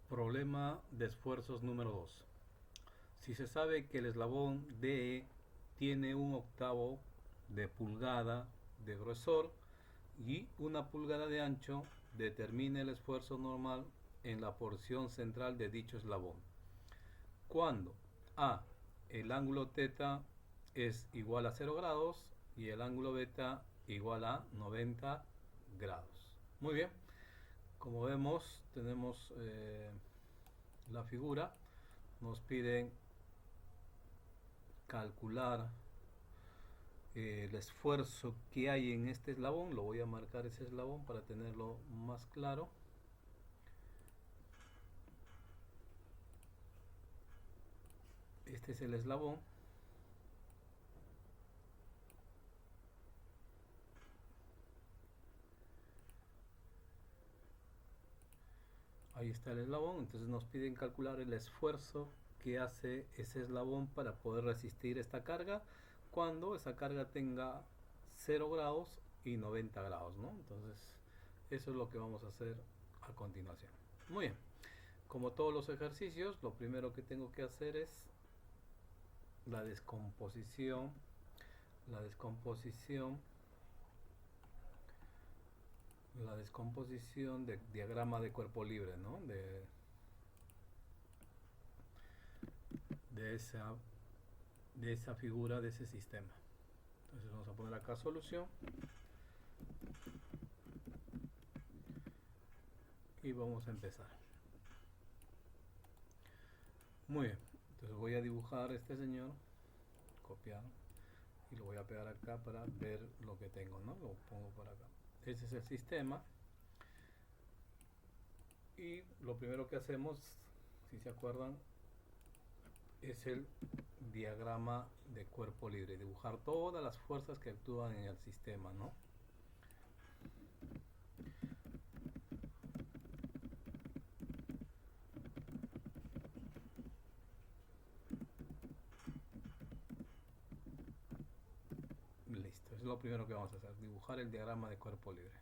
Problema de esfuerzos número 2. Si se sabe que el eslabón DE tiene un octavo de pulgada de grosor y una pulgada de ancho, determine el esfuerzo normal en la porción central de dicho eslabón. Cuando A, el ángulo θ es igual a 0 grados y el ángulo beta igual a 90 grados. Muy bien. Como vemos, tenemos la figura. Nos piden calcular el esfuerzo que hay en este eslabón. Lo voy a marcar ese eslabón para tenerlo más claro. Este es el eslabón. Ahí está el eslabón. Entonces nos piden calcular el esfuerzo que hace ese eslabón para poder resistir esta carga cuando esa carga tenga 0 grados y 90 grados, ¿no? Entonces eso es lo que vamos a hacer a continuación. Muy bien. Como todos los ejercicios, lo primero que tengo que hacer es la descomposición de diagrama de cuerpo libre, ¿no? de esa de esa figura, de ese sistema. Entonces vamos a poner acá solución y vamos a empezar. Muy bien, entonces voy a dibujar este señor, copiar, y lo voy a pegar acá para ver lo que tengo, ¿no? Lo pongo por acá. Ese es el sistema. Y lo primero que hacemos, si se acuerdan, es el diagrama de cuerpo libre, dibujar todas las fuerzas que actúan en el sistema, ¿no? Listo, es lo primero que vamos a hacer, dibujar el diagrama de cuerpo libre.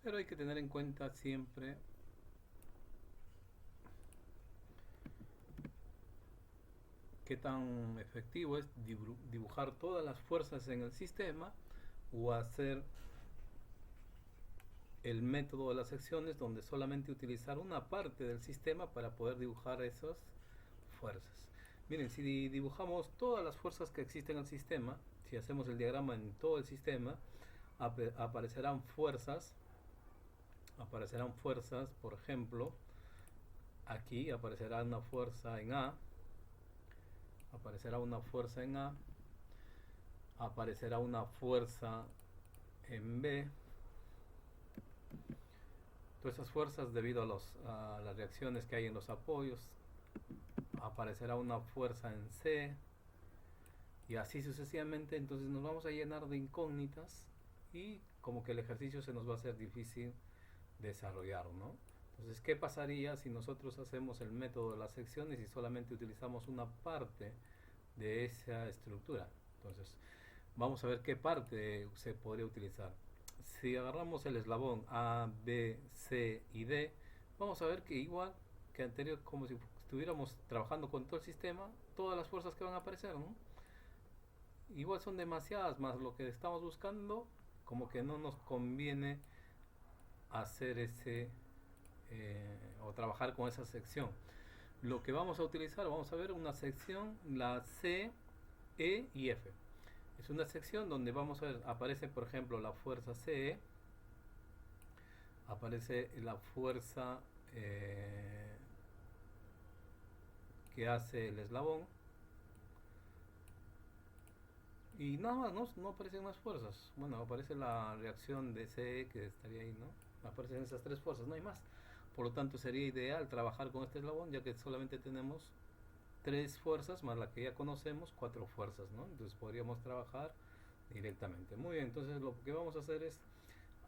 Pero hay que tener en cuenta siempre qué tan efectivo es dibujar todas las fuerzas en el sistema o hacer el método de las secciones donde solamente utilizar una parte del sistema para poder dibujar esas fuerzas. Miren, si dibujamos todas las fuerzas que existen en el sistema, si hacemos el diagrama en todo el sistema, aparecerán fuerzas, por ejemplo, aquí aparecerá una fuerza en A, aparecerá una fuerza en A, aparecerá una fuerza en B. Todas esas fuerzas, debido a las reacciones que hay en los apoyos, aparecerá una fuerza en C y así sucesivamente. Entonces nos vamos a llenar de incógnitas y como que el ejercicio se nos va a hacer difícil desarrollar, ¿no? Entonces, ¿qué pasaría si nosotros hacemos el método de las secciones y solamente utilizamos una parte de esa estructura? Entonces, vamos a ver qué parte se podría utilizar. Si agarramos el eslabón A, B, C y D, vamos a ver que igual que anterior, como si estuviéramos trabajando con todo el sistema, todas las fuerzas que van a aparecer, ¿no? Igual son demasiadas, más lo que estamos buscando, como que no nos conviene hacer o trabajar con esa sección. Lo que vamos a utilizar, vamos a ver una sección, la C, E y F. Es una sección donde vamos a ver, aparece por ejemplo la fuerza CE, aparece la fuerza que hace el eslabón y nada más, no aparecen más fuerzas. Bueno, aparece la reacción de CE que estaría ahí, ¿no? Aparecen esas tres fuerzas, no hay más. Por lo tanto sería ideal trabajar con este eslabón, ya que solamente tenemos tres fuerzas más la que ya conocemos, cuatro fuerzas, ¿no? Entonces podríamos trabajar directamente. Muy bien, entonces lo que vamos a hacer es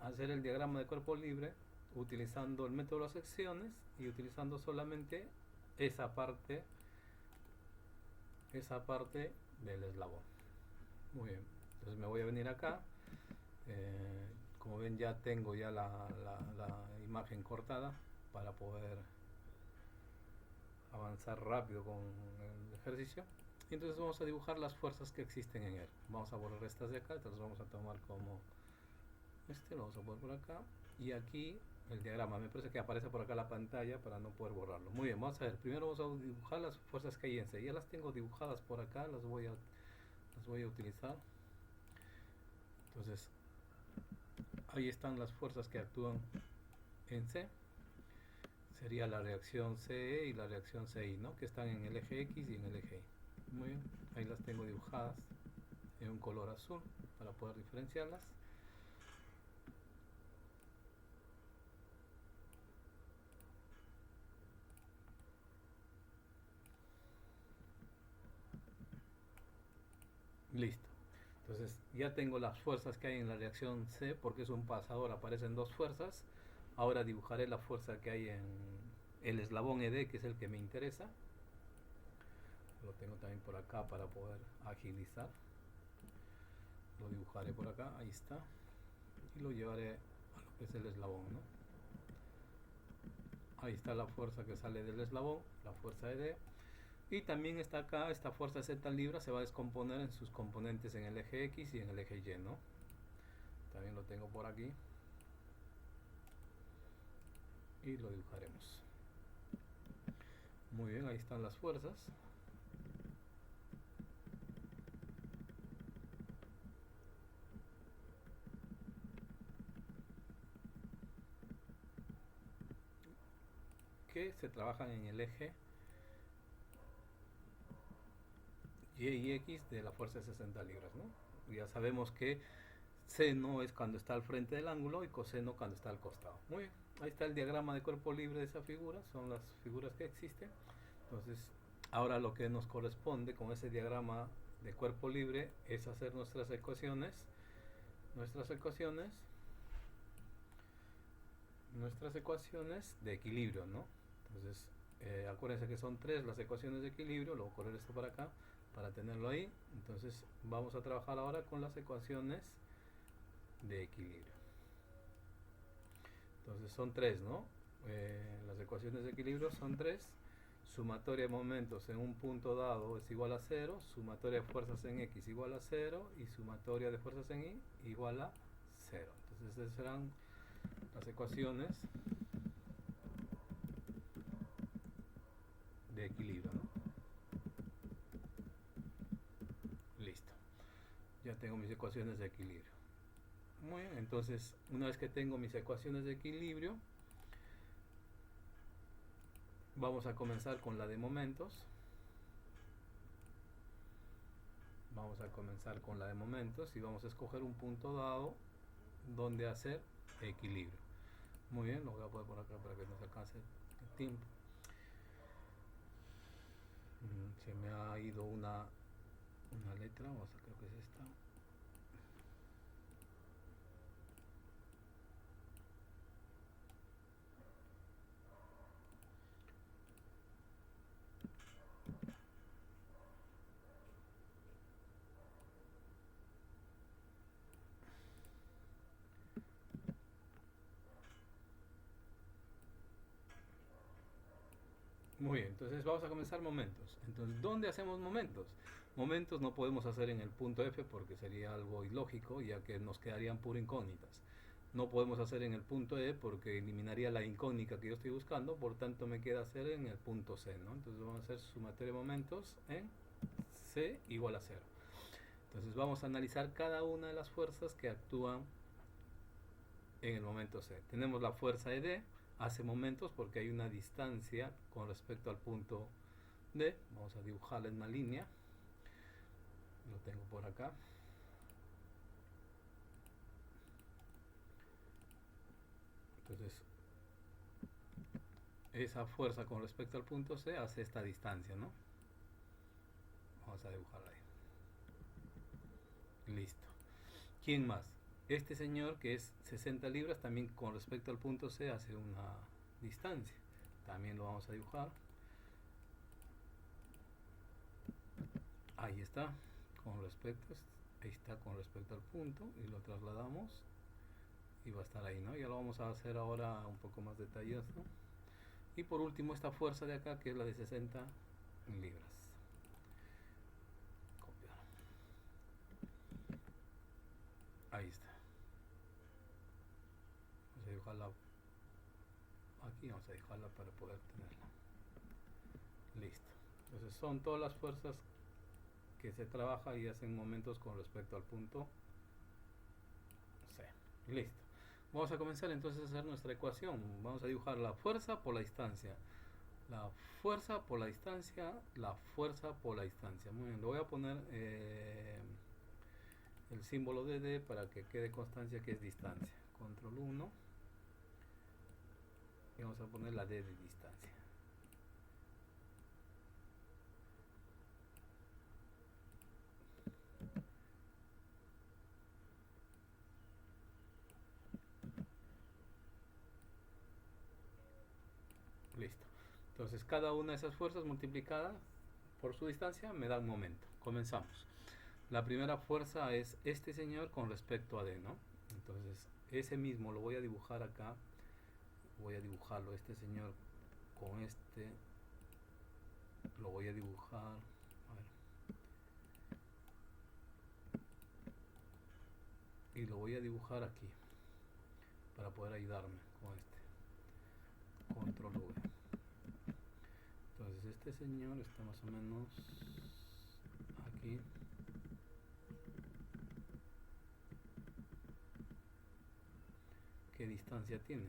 hacer el diagrama de cuerpo libre utilizando el método de las secciones y utilizando solamente esa parte del eslabón. Muy bien, entonces me voy a venir acá. Como ven, ya tengo ya la imagen cortada para poder avanzar rápido con el ejercicio. Y entonces vamos a dibujar las fuerzas que existen en él. Vamos a borrar estas de acá, entonces vamos a tomar como este, lo vamos a poner por acá. Y aquí el diagrama, me parece que aparece por acá la pantalla para no poder borrarlo. Muy bien, vamos a ver, primero vamos a dibujar las fuerzas que hay en C. Ya las tengo dibujadas por acá, las voy a utilizar. Entonces, ahí están las fuerzas que actúan en C. Sería la reacción CE y la reacción CI, ¿no? Que están en el eje X y en el eje Y. Muy bien, ahí las tengo dibujadas en un color azul para poder diferenciarlas. Listo. Entonces ya tengo las fuerzas que hay en la reacción C, porque es un pasador, aparecen dos fuerzas. Ahora dibujaré la fuerza que hay en el eslabón ED, que es el que me interesa. Lo tengo también por acá para poder agilizar. Lo dibujaré por acá, ahí está. Y lo llevaré a lo que es el eslabón, ¿no? Ahí está la fuerza que sale del eslabón, la fuerza ED. Y también está acá, esta fuerza Z libra se va a descomponer en sus componentes en el eje X y en el eje Y, ¿no? También lo tengo por aquí. Y lo dibujaremos. Muy bien, ahí están las fuerzas. Que se trabajan en el eje Y y X de la fuerza de 60 libras, ¿no? Ya sabemos que seno es cuando está al frente del ángulo y coseno cuando está al costado. Muy bien, ahí está el diagrama de cuerpo libre de esa figura, son las figuras que existen. Entonces, ahora lo que nos corresponde con ese diagrama de cuerpo libre es hacer nuestras ecuaciones de equilibrio, ¿no? Entonces, acuérdense que son tres las ecuaciones de equilibrio, luego correr esto para acá para tenerlo ahí. Entonces, vamos a trabajar ahora con las ecuaciones de equilibrio. Entonces, son tres, ¿no? Las ecuaciones de equilibrio son tres. Sumatoria de momentos en un punto dado es igual a 0, sumatoria de fuerzas en X igual a 0 y sumatoria de fuerzas en Y igual a 0. Entonces, esas serán las ecuaciones de equilibrio, ¿no? Listo. Ya tengo mis ecuaciones de equilibrio. Muy bien, entonces una vez que tengo mis ecuaciones de equilibrio, vamos a comenzar con la de momentos. Vamos a comenzar con la de momentos y vamos a escoger un punto dado donde hacer equilibrio. Muy bien, lo voy a poner por acá para que nos alcance el tiempo. Se me ha ido una letra, vamos a, creo que es esta. Muy bien, entonces vamos a comenzar momentos. Entonces, ¿dónde hacemos momentos? Momentos no podemos hacer en el punto F porque sería algo ilógico, ya que nos quedarían puro incógnitas. No podemos hacer en el punto E porque eliminaría la incógnita que yo estoy buscando, por tanto me queda hacer en el punto C, ¿no? Entonces vamos a hacer sumatoria de momentos en C igual a 0. Entonces vamos a analizar cada una de las fuerzas que actúan en el momento C. Tenemos la fuerza ED, hace momentos porque hay una distancia con respecto al punto D. Vamos a dibujarla en una línea. Lo tengo por acá. Entonces, esa fuerza con respecto al punto C hace esta distancia, ¿no? Vamos a dibujarla ahí. Listo. ¿Quién más? Este señor que es 60 libras también con respecto al punto C hace una distancia. También lo vamos a dibujar. Ahí está, ahí está con respecto al punto y lo trasladamos y va a estar ahí, ¿no? Ya lo vamos a hacer ahora un poco más detalloso. Y por último esta fuerza de acá, que es la de 60 libras. Copiar. Ahí está. Vamos a dibujarla aquí, vamos a dibujarla para poder tenerla. Listo. Entonces son todas las fuerzas que se trabaja y hacen momentos con respecto al punto C. Listo. Vamos a comenzar entonces a hacer nuestra ecuación. Vamos a dibujar la fuerza por la distancia. La fuerza por la distancia, la fuerza por la distancia. Muy bien, le voy a poner el símbolo de D para que quede constancia que es distancia. Control 1. Y vamos a poner la D de distancia. Listo. Entonces cada una de esas fuerzas multiplicada por su distancia me da un momento. Comenzamos. La primera fuerza es este señor con respecto a D, ¿no? Entonces ese mismo lo voy a dibujar acá. Voy a dibujarlo, este señor con este. Lo voy a dibujar. A ver. Y lo voy a dibujar aquí. Para poder ayudarme con este. Control V. Entonces este señor está más o menos aquí. ¿Qué distancia tiene?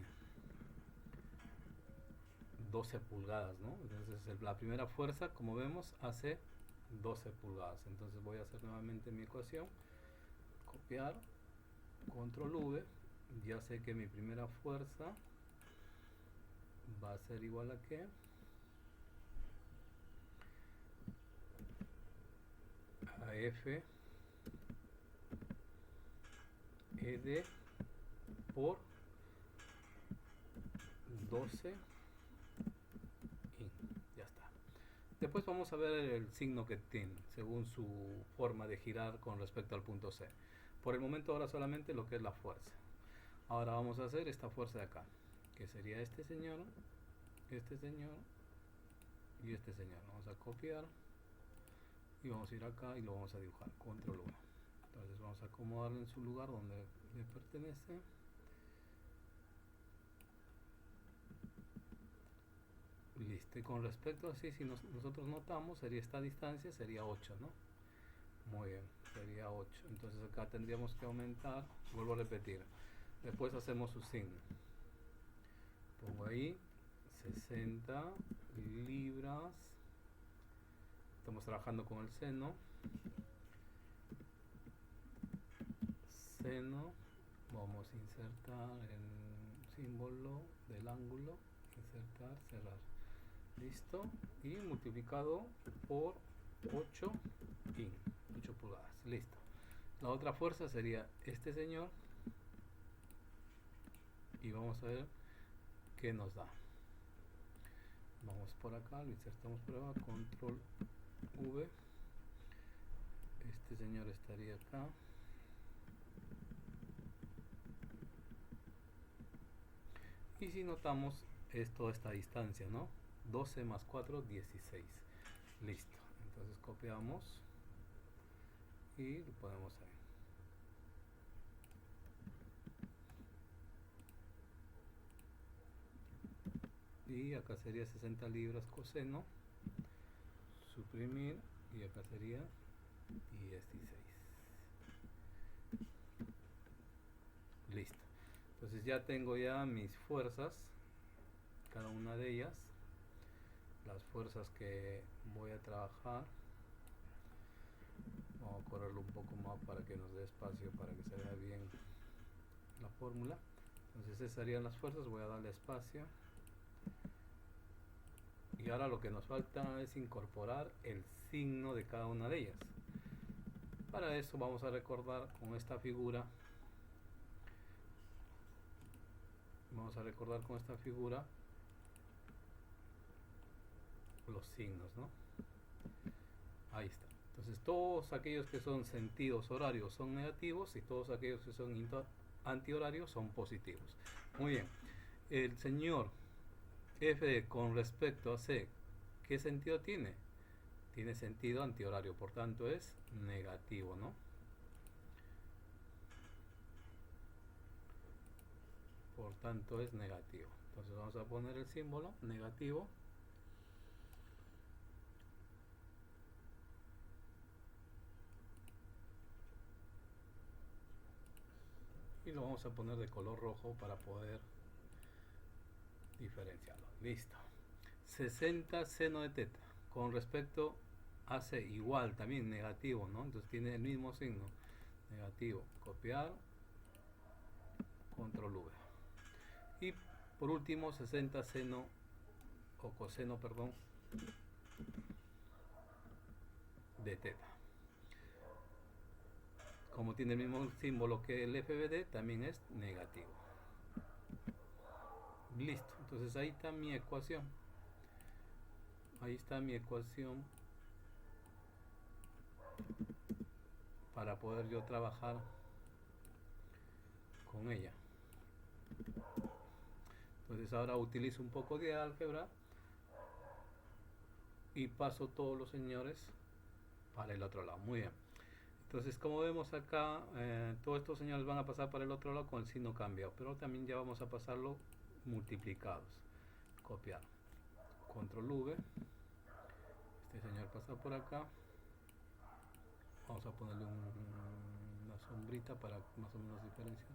12 pulgadas, ¿no? Entonces la primera fuerza, como vemos, hace 12 pulgadas. Entonces voy a hacer nuevamente mi ecuación. Copiar. Control V. Ya sé que mi primera fuerza va a ser igual a ¿qué? A F ED por 12 in. Ya está. Después vamos a ver el signo que tiene según su forma de girar con respecto al punto C. Por el momento ahora solamente lo que es la fuerza. Ahora vamos a hacer esta fuerza de acá, que sería este señor y este señor. Vamos a copiar y vamos a ir acá y lo vamos a dibujar. Control 1. Entonces vamos a acomodarlo en su lugar donde le pertenece. Listo. Y con respecto así, si nosotros notamos, sería esta distancia, sería 8, ¿no? Muy bien, sería 8. Entonces acá tendríamos que aumentar, vuelvo a repetir. Después hacemos su signo. Pongo ahí 60 libras. Estamos trabajando con el seno. Seno. Vamos a insertar el símbolo del ángulo. Insertar, cerrar. Listo. Y multiplicado por 8 in. 8 pulgadas. Listo. La otra fuerza sería este señor. Y vamos a ver qué nos da. Vamos por acá, lo insertamos por acá, control V. Este señor estaría acá. Y si notamos, es toda esta distancia, ¿no? 12 más 4, 16. Listo. Entonces copiamos y lo ponemos ahí. Y acá sería 60 libras coseno, suprimir, y acá sería 16. Listo. Entonces ya tengo ya mis fuerzas, cada una de ellas, las fuerzas que voy a trabajar. Vamos a correrlo un poco más para que nos dé espacio, para que se vea bien la fórmula. Entonces esas serían las fuerzas, voy a darle espacio. Y ahora lo que nos falta es incorporar el signo de cada una de ellas. Para eso vamos a recordar con esta figura. Vamos a recordar con esta figura los signos, ¿no? Ahí está. Entonces todos aquellos que son sentidos horarios son negativos y todos aquellos que son antihorarios son positivos. Muy bien. El señor F con respecto a C, ¿qué sentido tiene? Tiene sentido antihorario, por tanto es negativo, ¿no? Por tanto es negativo. Entonces vamos a poner el símbolo negativo. Y lo vamos a poner de color rojo para poder diferenciarlo. Listo. 60 seno de teta. Con respecto a C, igual también negativo, ¿no? Entonces tiene el mismo signo. Negativo. Copiar. Control V. Y por último 60 seno o coseno, perdón, de teta. Como tiene el mismo símbolo que el FBD, también es negativo. Listo. Entonces ahí está mi ecuación. Ahí está mi ecuación para poder yo trabajar con ella. Entonces ahora utilizo un poco de álgebra y paso todos los señores para el otro lado. Muy bien. Entonces, como vemos acá, todos estos señores van a pasar para el otro lado con el signo cambiado, pero también ya vamos a pasarlo multiplicados. Copiar. Control V. Este señor pasa por acá. Vamos a ponerle una sombrita para más o menos diferenciar.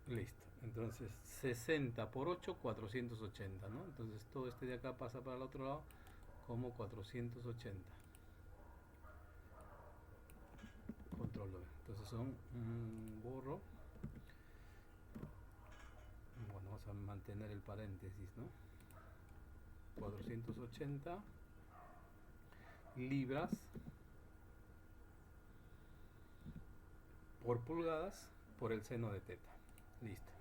Listo. Entonces, 60 por 8, 480, ¿no? Entonces, todo este de acá pasa para el otro lado como 480. Control V. Entonces son borro. Bueno, vamos a mantener el paréntesis, ¿no? 480 libras por pulgadas por el seno de teta. Listo.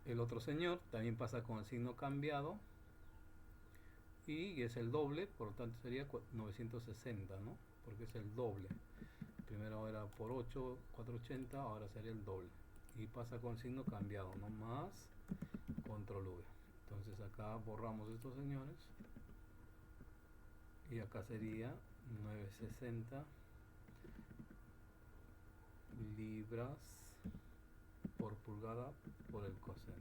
El otro señor también pasa con el signo cambiado y es el doble, por lo tanto sería 960, ¿no? Porque es el doble. Primero era por 8, 480, ahora sería el doble. Y pasa con signo cambiado, ¿no? Más control V. Entonces acá borramos estos señores. Y acá sería 960 libras por pulgada por el coseno.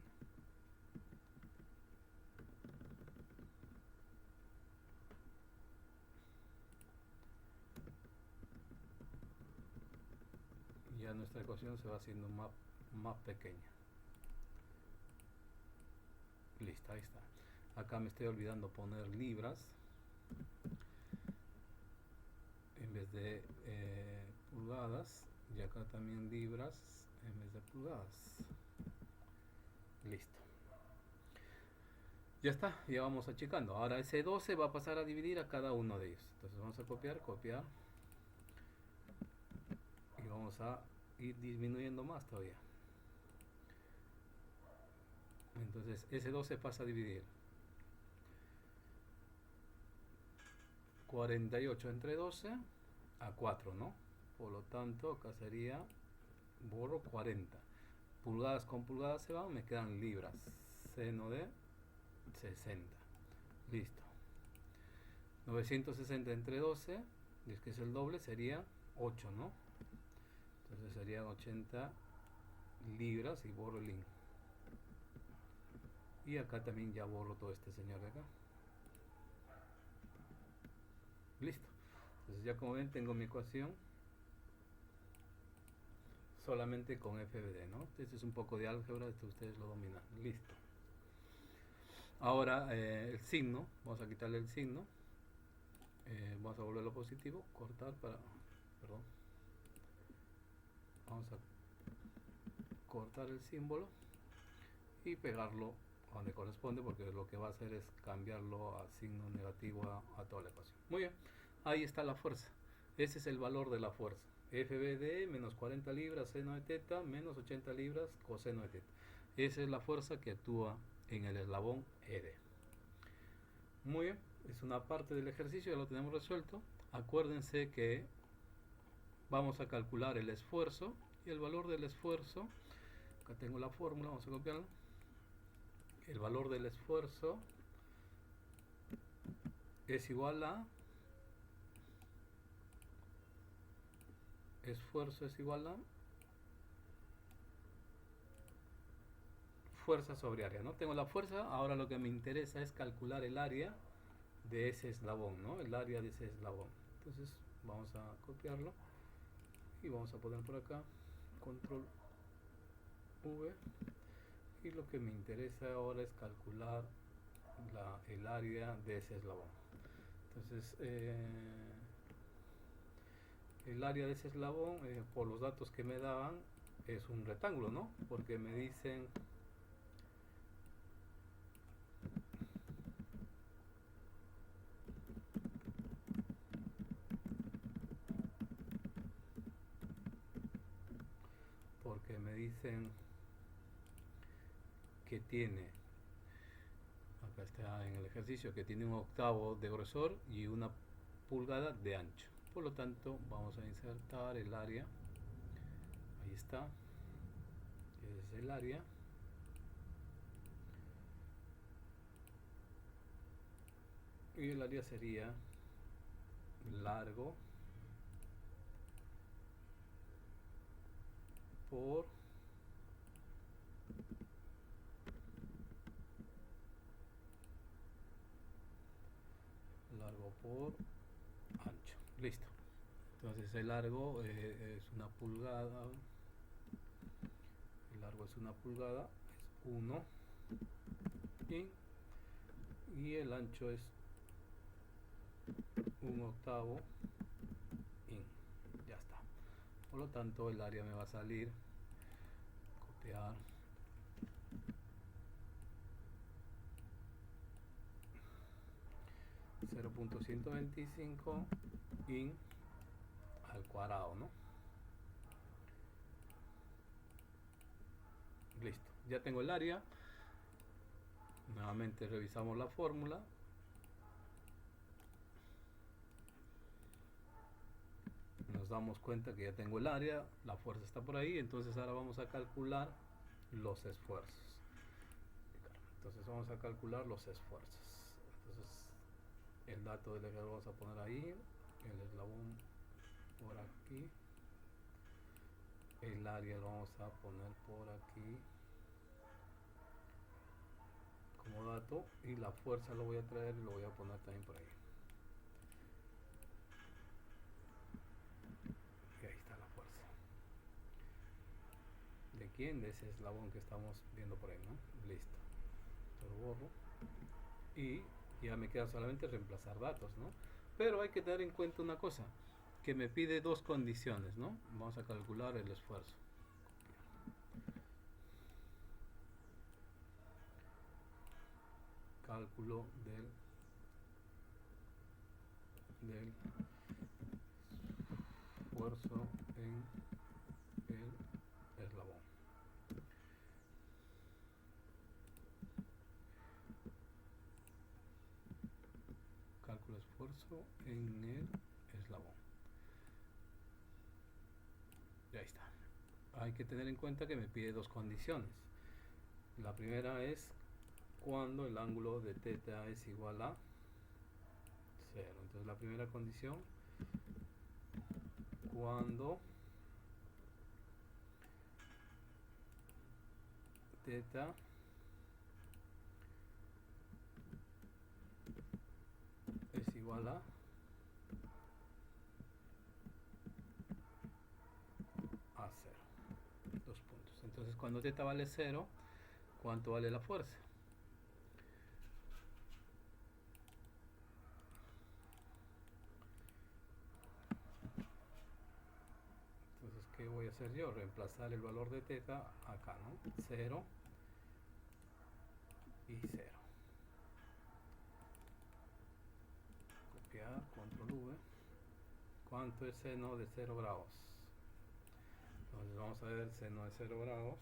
Y ya nuestra ecuación se va haciendo más pequeña. Listo, ahí está. Acá me estoy olvidando poner libras en vez de pulgadas, y acá también libras en vez de pulgadas. Listo. Ya está, ya vamos achicando. Ahora ese 12 va a pasar a dividir a cada uno de ellos. Entonces vamos a copiar, copiar. Y vamos a ir disminuyendo más todavía. Entonces ese 12 pasa a dividir. 48 entre 12 a 4, ¿no? Por lo tanto, acá sería, borro 40. Pulgadas con pulgadas se van, me quedan libras. Seno de 60. Listo. 960 entre 12, y es que es el doble, sería 8, ¿no? Entonces serían 80 libras y borro el link. Y acá también ya borro todo este señor de acá. Listo. Entonces ya como ven tengo mi ecuación solamente con FBD, ¿no? Este es un poco de álgebra, esto ustedes lo dominan. Listo. Ahora el signo, vamos a quitarle el signo. Vamos a volverlo positivo, cortar para, perdón. Vamos a cortar el símbolo y pegarlo donde corresponde, porque lo que va a hacer es cambiarlo a signo negativo a toda la ecuación. Muy bien, ahí está la fuerza. Ese es el valor de la fuerza. FBD menos 40 libras seno de teta menos 80 libras coseno de teta. Esa es la fuerza que actúa en el eslabón ED. Muy bien, es una parte del ejercicio, ya lo tenemos resuelto. Acuérdense que vamos a calcular el esfuerzo Y el valor del esfuerzo, acá tengo la fórmula, vamos a copiarla. El valor del esfuerzo es igual a fuerza sobre área, ¿no? Tengo la fuerza, ahora lo que me interesa es calcular el área de ese eslabón, ¿no? El área de ese eslabón. Entonces vamos a copiarlo y vamos a poner por acá control V, y lo que me interesa ahora es calcular el área de ese eslabón. Entonces el área de ese eslabón, por los datos que me daban, es un rectángulo, ¿no? Porque me dicen que tiene, acá está en el ejercicio, que tiene 1/8 de grosor y 1 pulgada de ancho. Por lo tanto, vamos a insertar el área. Ahí está. Ese es el área. Y el área sería largo por ancho. Listo. Entonces el largo es 1 pulgada. El largo es 1 pulgada, es 1 y el ancho es 1/8 in. Ya está. Por lo tanto, el área me va a salir, copiar, 0.125 in al cuadrado, ¿no? Listo. Ya tengo el área. Nuevamente revisamos la fórmula. Nos damos cuenta que ya tengo el área, la fuerza está por ahí, entonces ahora vamos a calcular los esfuerzos. Entonces vamos a calcular los esfuerzos. Entonces el dato del eje lo vamos a poner ahí, el eslabón por aquí, el área lo vamos a poner por aquí como dato, y la fuerza lo voy a traer y lo voy a poner también por ahí. Y ahí está la fuerza. ¿De quién? De ese eslabón que estamos viendo por ahí, ¿no? Listo. Esto lo borro. Y ya me queda solamente reemplazar datos, ¿no? Pero hay que tener en cuenta una cosa, que me pide dos condiciones, ¿no? Vamos a calcular el esfuerzo. Cálculo del esfuerzo en el eslabón. Cálculo de esfuerzo en el eslabón. Ya está. Hay que tener en cuenta que me pide dos condiciones. La primera es cuando el ángulo de θ es igual a 0. Entonces la primera condición, cuando θ es igual a 0. Dos puntos. Entonces cuando θ vale 0, ¿cuánto vale la fuerza? Entonces, ¿qué voy a hacer yo? Reemplazar el valor de θ acá, ¿no? 0 y 0. Copiar, control V. ¿Cuánto es seno de 0 grados? Entonces vamos a ver seno de 0 grados.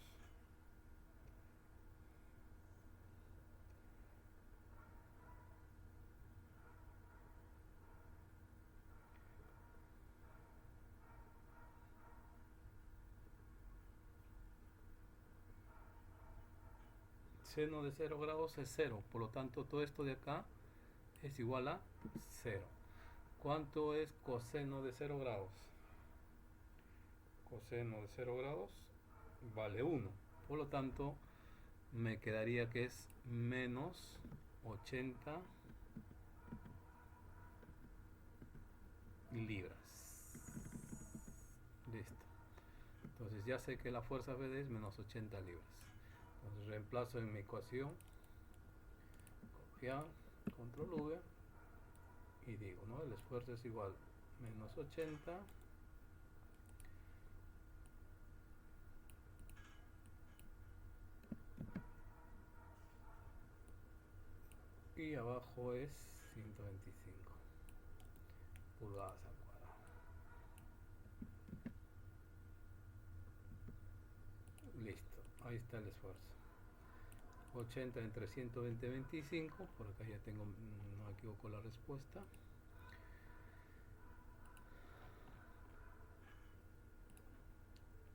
Seno de 0 grados es 0, por lo tanto todo esto de acá es igual a 0. ¿Cuánto es coseno de 0 grados? Coseno de 0 grados vale 1. Por lo tanto, me quedaría que es menos 80 libras. Listo. Entonces ya sé que la fuerza BD es menos 80 libras. Entonces reemplazo en mi ecuación, copiar, control V, y digo, ¿no? El esfuerzo es igual a menos 80 y abajo es 125 pulgadas al cuadrado. Listo, ahí está el esfuerzo. 80 entre 120, 25, por acá ya tengo, no me equivoco la respuesta.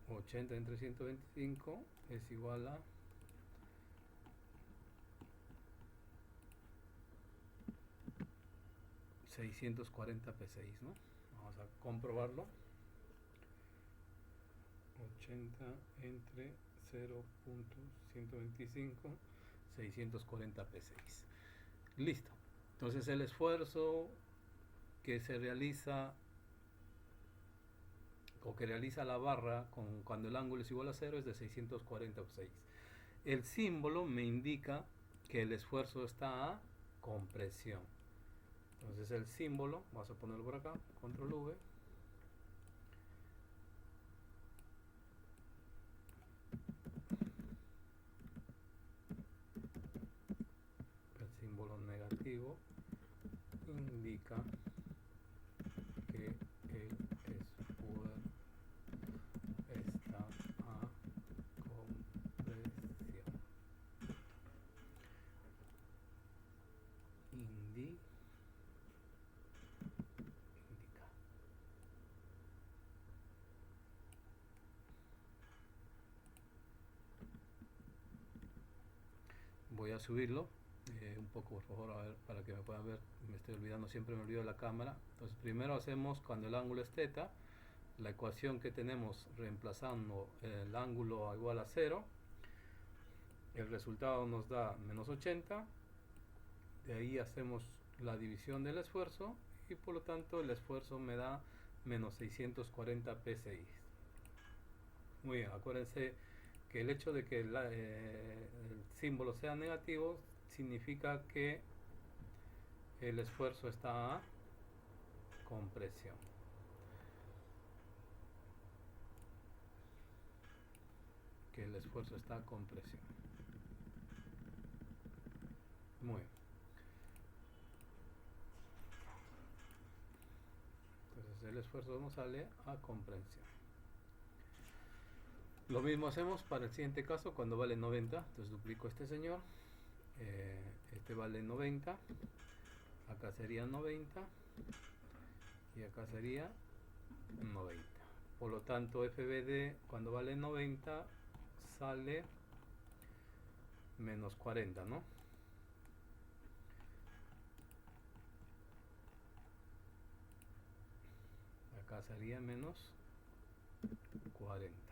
$80 entre 125 es igual a 640 P6, ¿no? Vamos a comprobarlo. 80 entre 0.125, 640 P6. Listo. Entonces el esfuerzo que se realiza o que realiza la barra cuando el ángulo es igual a 0 es de 640 P6. El símbolo me indica que el esfuerzo está a compresión. Entonces el símbolo, vamos a ponerlo por acá, control V. El símbolo negativo indica que el esfuerzo está a compresión. Indica. Voy a subirlo un poco, por favor, a ver, para que me puedan ver. Me estoy olvidando, siempre me olvido de la cámara. Entonces primero hacemos, cuando el ángulo es θ, la ecuación que tenemos reemplazando el ángulo igual a 0, el resultado nos da menos 80. De ahí hacemos la división del esfuerzo y por lo tanto el esfuerzo me da menos 640 P6. Muy bien, acuérdense que el hecho de que el símbolo sea negativo significa que el esfuerzo está a compresión. Que el esfuerzo está a compresión. Muy bien. Entonces el esfuerzo nos sale a comprensión. Lo mismo hacemos para el siguiente caso cuando vale 90. Entonces duplico este señor. Este vale 90. Acá sería 90. Y acá sería 90. Por lo tanto, FBD cuando vale 90 sale menos 40, ¿no? Acá sería menos 40.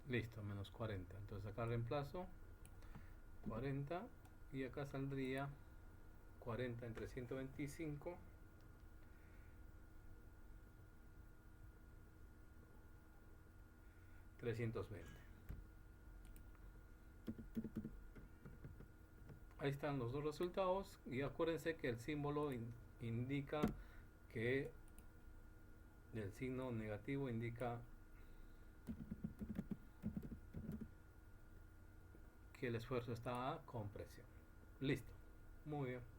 Listo, menos 40. Entonces acá reemplazo 40 y acá saldría 40 entre 125. 320. ahí están los dos resultados, y acuérdense que el símbolo indica que el signo negativo indica que el esfuerzo está a compresión. Listo, muy bien.